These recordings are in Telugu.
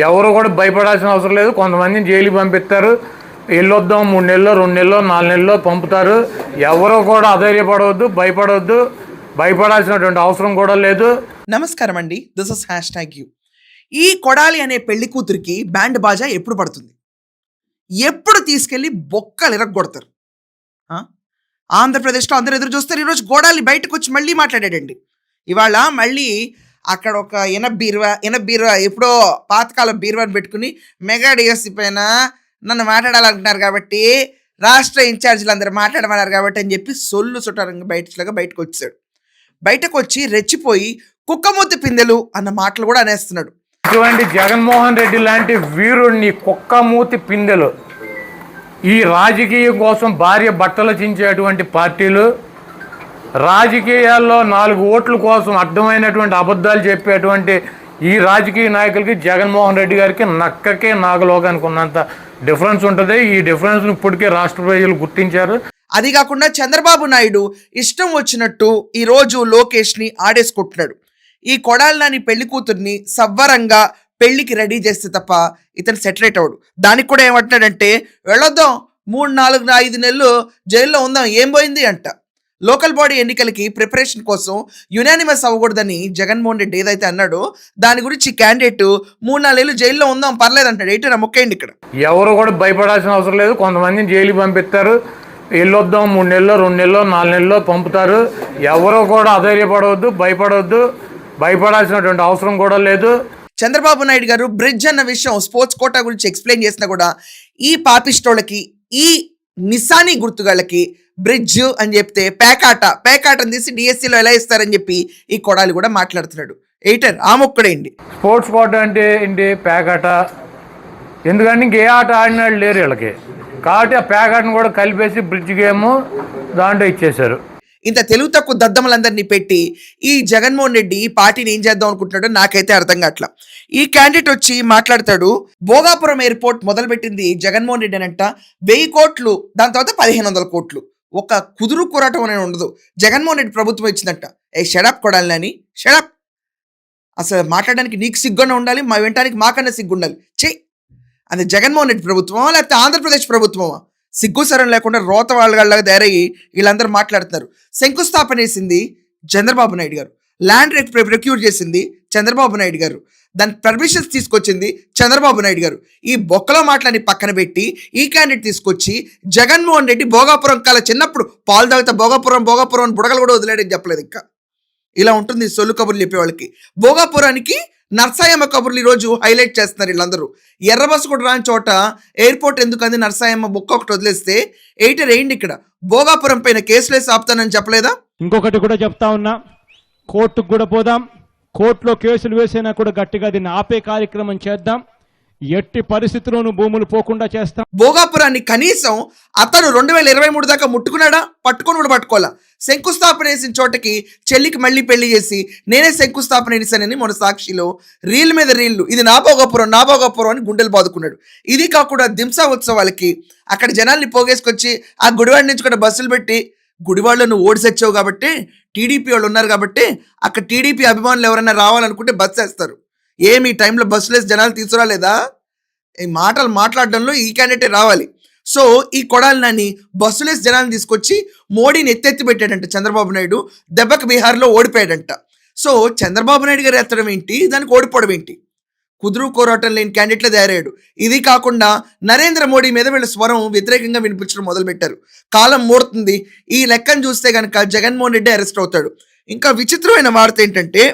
ఎవరు కూడా భయపడాల్సిన అవసరం లేదు. కొంతమందిని జైలుకి పంపిస్తారు, వెళ్ళొద్దాం 3 నెలల్లో 2 నెలల్లో 4 నెలల్లో పంపుతారు. ఎవరు కూడా అధైర్యపడవద్దు, భయపడవద్దు, భయపడాల్సినటువంటి అవసరం కూడా లేదు. నమస్కారం అండి, దిస్ ఇస్ #యూ. ఈ కొడాలి అనే పెళ్లి కూతురికి బ్యాండ్ బాజా ఎప్పుడు పడుతుంది? ఎప్పుడు తీసుకెళ్లి బొక్కలు ఇరగొడతారు? ఆంధ్రప్రదేశ్లో అందరూ ఎదురు చూస్తారు. ఈరోజు కొడాలి బయటకు వచ్చి మళ్ళీ మాట్లాడాడండి. ఇవాళ మళ్ళీ అక్కడ ఒక ఎనబీరువా ఎప్పుడో పాతకాలం బీరువాని పెట్టుకుని మెగా డిఎస్సీ పైన నన్ను మాట్లాడాలనుకుంటున్నారు కాబట్టి, రాష్ట్ర ఇన్ఛార్జీలు అందరూ మాట్లాడమన్నారు కాబట్టి అని చెప్పి సొల్లు చుట్టారంగా బయటకు వచ్చాడు. బయటకు వచ్చి రెచ్చిపోయి కుక్కమూతి పిందెలు అన్న మాటలు కూడా అనేస్తున్నాడు. ఇటువంటి జగన్మోహన్ రెడ్డి లాంటి వీరుడిని కుక్కమూతి పిందెలు, ఈ రాజకీయం కోసం భార్య బట్టలు చించేటువంటి పార్టీలు, రాజకీయాల్లో 4 ఓట్ల కోసం అర్థమైనటువంటి అబద్ధాలు చెప్పేటువంటి ఈ రాజకీయ నాయకులకి జగన్మోహన్ రెడ్డి గారికి నక్కకే నాగలోకానికి ఉన్నంత డిఫరెన్స్ ఉంటుంది. ఈ డిఫరెన్స్ను ఇప్పటికే రాష్ట్ర ప్రజలు గుర్తించారు. అది కాకుండా చంద్రబాబు నాయుడు ఇష్టం వచ్చినట్టు ఈరోజు లోకేష్ని ఆడేసుకుంటున్నాడు. ఈ కొడాలి నాని పెళ్లి కూతుర్ని సవ్వరంగా పెళ్లికి రెడీ చేస్తే తప్ప ఇతను సెటరేట్ అవ్వడు. దానికి కూడా ఏమంటున్నాడంటే, వెళ్ళొద్దాం 3, 4, 5 నెలలు జైల్లో ఉందాం, ఏం పోయింది అంట. లోకల్ బాడీ ఎన్నికలకి ప్రిపరేషన్ కోసం యునానిమస్ అవ్వకూడదని జగన్మోహన్ రెడ్డి ఏదైతే అన్నాడో దాని గురించి క్యాండిడేట్ 3, 4 ఏళ్ళు జైల్లో ఉందాం పర్లేదు అంటాడు. ఏంటి నా మొక్కేయండి. ఇక్కడ ఎవరు కూడా భయపడాల్సిన అవసరం లేదు. కొంతమందిని జైలుకి పంపిస్తారు, వెళ్ళొద్దాం 3 నెలల్లో 2 నెలల్లో 4 నెలల్లో పంపుతారు. ఎవరు కూడా అధైర్యపడవద్దు, భయపడవద్దు, భయపడాల్సినటువంటి అవసరం కూడా లేదు. చంద్రబాబు నాయుడు గారు బ్రిడ్జ్ అన్న విషయం స్పోర్ట్స్ కోటా గురించి ఎక్స్ప్లెయిన్ చేసినా కూడా ఈ పాపిస్టోళ్ళకి, ఈ నిశానీ గుర్తుగాళ్ళకి బ్రిడ్జ్ అని చెప్తే పేకాటని తీసి డిఎస్సీలో ఎలా ఇస్తారని చెప్పి ఈ కొడాలి కూడా మాట్లాడుతున్నాడు. ఎయిటర్ ఆ మొక్కడేంటి స్పోర్ట్స్ కోటా అంటే ఏంటి? పేకాట. ఎందుకంటే ఇంకే ఆట ఆడినాడు లేరు వీళ్ళకి, కాబట్టి ఆ పేకాటను కూడా కలిపేసి బ్రిడ్జ్ గేమ్ దాంట్లో ఇచ్చేశారు. ఇంత తెలుగు తక్కువ దద్దమ్మలందరినీ పెట్టి ఈ జగన్మోహన్ రెడ్డి ఈ పార్టీని ఏం చేద్దాం అనుకుంటున్నాడో నాకైతే అర్థం కావట్లా. ఈ క్యాండిడేట్ వచ్చి మాట్లాడతాడు, భోగాపురం ఎయిర్పోర్ట్ మొదలుపెట్టింది జగన్మోహన్ రెడ్డి అనంట 1000 కోట్లు, దాని తర్వాత 1500 కోట్లు. ఒక కుదురు కూరటం అనేది ఉండదు. జగన్మోహన్ రెడ్డి ప్రభుత్వం ఇచ్చిందంట. Shut up కొడాలని, shut up. అసలు మాట్లాడడానికి నీకు సిగ్గున్న ఉండాలి, మా వినటానికి మాకన్నా సిగ్గుండాలి. అది జగన్మోహన్ రెడ్డి ప్రభుత్వమా లేకపోతే ఆంధ్రప్రదేశ్ ప్రభుత్వమా? సిగ్గుసరం లేకుండా రోత వాళ్ళలాగా తయారయ్యి వీళ్ళందరూ మాట్లాడుతున్నారు. శంకుస్థాపన చేసింది చంద్రబాబు నాయుడు గారు, ల్యాండ్ ప్రొక్యూర్ చేసింది చంద్రబాబు నాయుడు గారు, దాని పర్మిషన్స్ తీసుకొచ్చింది చంద్రబాబు నాయుడు గారు. ఈ బొక్కలో మాటలని పక్కన పెట్టి ఈ క్యాండిడేట్ తీసుకొచ్చి జగన్మోహన్ రెడ్డి భోగాపురం కాల చిన్నప్పుడు పాలు తాగితే భోగాపురం అని బుడగలు కూడా వదిలేడని చెప్పలేదు. ఇంకా ఇలా ఉంటుంది సొల్లు కబుర్లు చెప్పేవాళ్ళకి. భోగాపురానికి నర్సాయమ్మ కబుర్లు ఈరోజు హైలైట్ చేస్తున్నారు వీళ్ళందరూ. ఎర్ర బస్సు కూడా రాని చోట ఎయిర్పోర్ట్ ఎందుకంది నర్సాయమ్మ బుక్క ఒకటి వదిలేస్తే ఎయిటర్ ఏంటి ఇక్కడ భోగాపురం పైన కేసులేసి ఆపుతానని చెప్పలేదా? ఇంకొకటి కూడా చెప్తా ఉన్నా, కోర్టుకు కూడా పోదాం, కోర్టులో కేసులు వేసినా కూడా గట్టిగా దీన్ని ఆపే కార్యక్రమం చేద్దాం, ఎట్టి పరిస్థితుల్లోనూ భూములు పోకుండా చేస్తాం. భోగాపురాన్ని కనీసం అతను 2023 దాకా ముట్టుకున్నాడా? పట్టుకొని కూడా పట్టుకోవాలా. శంకుస్థాపన వేసిన చోటకి చెల్లికి మళ్ళీ పెళ్లి చేసి నేనే శంకుస్థాపన వేసానని మన సాక్షిలో రీల్ మీద రీళ్లు, ఇది నా భోగాపురం అని గుండెలు బాదుకున్నాడు. ఇది కాకుండా దింసా ఉత్సవాలకి అక్కడ జనాల్ని పోగేసుకొచ్చి ఆ గుడివాడ నుంచి కూడా బస్సులు పెట్టి, గుడివాడలో నువ్వు ఓడిసొచ్చావు కాబట్టి టీడీపీ వాళ్ళు ఉన్నారు కాబట్టి అక్కడ టీడీపీ అభిమానులు ఎవరైనా రావాలనుకుంటే బస్సు వేస్తారు. ఏమి టైంలో బస్సులేసి జనాలు తీసుకురాలేదా? ఈ మాటలు మాట్లాడడంలో ఈ క్యాండిడేటే రావాలి. సో ఈ కొడాలి నాని బస్సులేసి జనాలను తీసుకొచ్చి మోడీని ఎత్తెత్తి పెట్టాడంట చంద్రబాబు నాయుడు. దెబ్బకి బీహార్లో ఓడిపోయాడంట. సో చంద్రబాబు నాయుడు గారు ఎత్తడం ఏంటి, దానికి ఓడిపోవడం ఏంటి? కుదురు కోరాటం లేని క్యాండిడేట్లే తయారయ్యాడు. ఇది కాకుండా నరేంద్ర మోడీ మీద వీళ్ళ స్వరం వ్యతిరేకంగా వినిపించడం మొదలుపెట్టారు. కాలం మూడుతుంది. ఈ లెక్కను చూస్తే కనుక జగన్మోహన్ రెడ్డి అరెస్ట్ అవుతాడు. ఇంకా విచిత్రమైన వార్త ఏంటంటే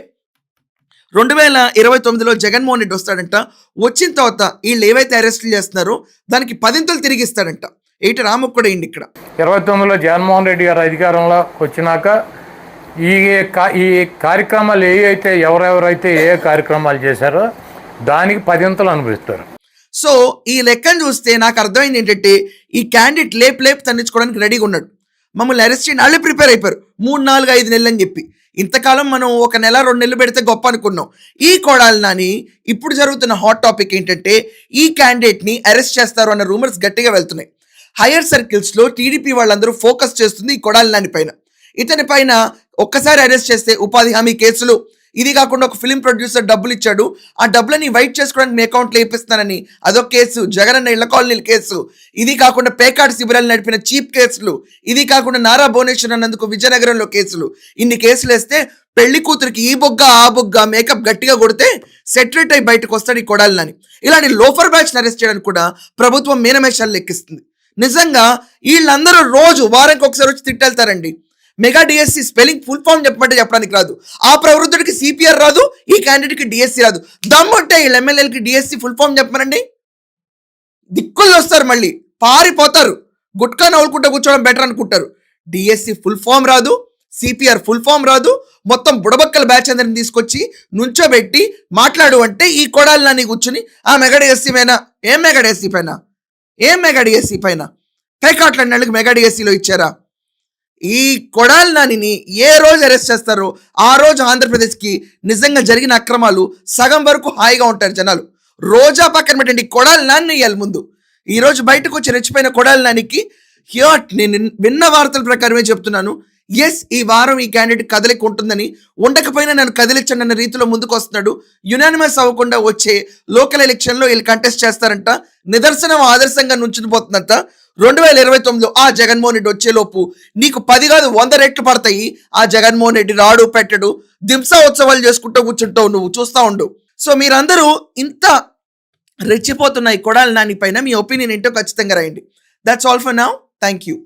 2029లో జగన్మోహన్ రెడ్డి వస్తాడంట. వచ్చిన తర్వాత వీళ్ళు ఏవైతే అరెస్టులు చేస్తున్నారో దానికి 10 తిరిగి ఇస్తాడంట. ఏంటి రామక్ కూడా అయింది ఇక్కడ. 29లో జగన్మోహన్ రెడ్డి గారు అధికారంలో వచ్చినాక ఈ కార్యక్రమాలు ఎవరెవరైతే ఏ కార్యక్రమాలు చేశారో దానికి 10 అనుభవిస్తారు. సో ఈ లెక్కను చూస్తే నాకు అర్థమైంది ఏంటంటే ఈ క్యాండిడేట్ లేపు తన్నించుకోవడానికి రెడీగా ఉన్నాడు. మమ్మల్ని అరెస్ట్ చేయని వాళ్ళే ప్రిపేర్ అయిపోయారు 3, 4, 5 నెలలు అని చెప్పి. ఇంతకాలం మనం 1 నెల 2 నెలలు పెడితే గొప్ప అనుకున్నాం. ఈ కొడాలి నాని ఇప్పుడు జరుగుతున్న హాట్ టాపిక్ ఏంటంటే ఈ క్యాండిడేట్ని అరెస్ట్ చేస్తారు అన్న రూమర్స్ గట్టిగా వెళ్తున్నాయి. హైయర్ సర్కిల్స్లో టీడీపీ వాళ్ళందరూ ఫోకస్ చేస్తుంది ఈ కొడాలి నాని పైన. ఇతని పైన ఒక్కసారి అరెస్ట్ చేస్తే ఉపాధి హామీ కేసులు, ఇది కాకుండా ఒక ఫిలిం ప్రొడ్యూసర్ డబ్బులు ఇచ్చాడు, ఆ డబ్బులని వైట్ చేసుకోవడానికి మీ అకౌంట్లో వేపిస్తానని అదొక కేసు, జగన్ అన్న ఇళ్ల కాలనీల కేసు, ఇది కాకుండా పేకాడ్ శిబిరాలు నడిపిన చీప్ కేసులు, ఇది కాకుండా నారా భువనేశ్వర్ అన్నందుకు విజయనగరంలో కేసులు. ఇన్ని కేసులు వేస్తే పెళ్లి కూతురికి ఈ బొగ్గ ఆ బొగ్గ మేకప్ గట్టిగా కొడితే సెటరేట్ అయి బయటకు వస్తాడు ఈ కొడాలని. ఇలాంటి లోఫర్ బ్యాచ్ అరెస్ట్ చేయడానికి కూడా ప్రభుత్వం మీనమేషాలు లెక్కిస్తుంది. నిజంగా వీళ్ళందరూ రోజు వారానికి ఒకసారి వచ్చి తిట్టెళ్తారండి. Mega DSC spelling full form చెప్పమంటే చెప్పడానికి రాదు, ఆ ప్రవృద్ధుడికి సిపిఆర్ రాదు, ఈ క్యాండిడేట్కి డిఎస్సి రాదు. దమ్ముంటే వీళ్ళ ఎమ్మెల్యేలకి డిఎస్సి ఫుల్ ఫామ్ చెప్పమనండి. దిక్కులు వస్తారు, మళ్ళీ పారిపోతారు, గుట్కా నవ్వుకుంటూ కూర్చోవడం బెటర్ అనుకుంటారు. డిఎస్సి ఫుల్ ఫామ్ రాదు, సిపిఆర్ ఫుల్ ఫామ్ రాదు, మొత్తం బుడబక్కల బ్యాచ్ అందరిని తీసుకొచ్చి నుంచోబెట్టి మాట్లాడు అంటే ఈ కొడాలని కూర్చుని ఆ మెగా డిఎస్సి పైన ఏం మెగా డిఎస్సి పైన ఏం మెగా డిఎస్సి పైన పేకాట్ల నెలలకు మెగా డిఎస్సిలో ఇచ్చారా? ఈ కొడాలి నానిని ఏ రోజు అరెస్ట్ చేస్తారో ఆ రోజు ఆంధ్రప్రదేశ్కి నిజంగా జరిగిన అక్రమాలు సగం వరకు హాయిగా ఉంటారు జనాలు. రోజా పక్కన పెట్టండి, కొడాలి నాని ఇవ్వాలి ముందు. ఈ రోజు బయటకు వచ్చి రెచ్చిపోయిన కొడాలి నానికి నేను విన్న వార్తల ప్రకారమే చెప్తున్నాను, ఎస్ ఈ వారం ఈ క్యాండిడేట్ కదలిక ఉంటుందని, ఉండకపోయినా నన్ను కదిలించండి అన్న రీతిలో ముందుకు వస్తున్నాడు. యునానిమస్ అవ్వకుండా వచ్చే లోకల్ ఎలక్షన్లో వీళ్ళు కంటెస్ట్ చేస్తారంట. నిదర్శనం ఆదర్శంగా నుంచుకుపోతుందంట. 2029లో ఆ జగన్మోహన్ రెడ్డి వచ్చేలోపు నీకు 10 కాదు 100 రెట్లు పడతాయి. ఆ జగన్మోహన్ రెడ్డి రాడు పెట్టడు, దింసా ఉత్సవాలు చేసుకుంటూ కూర్చుంటావు, నువ్వు చూస్తా ఉండు. సో మీరందరూ ఇంత రెచ్చిపోతున్న ఈ కొడాలి నాని పైన మీ ఒపీనియన్ ఏంటో ఖచ్చితంగా రాయండి. That's all for now. Thank you.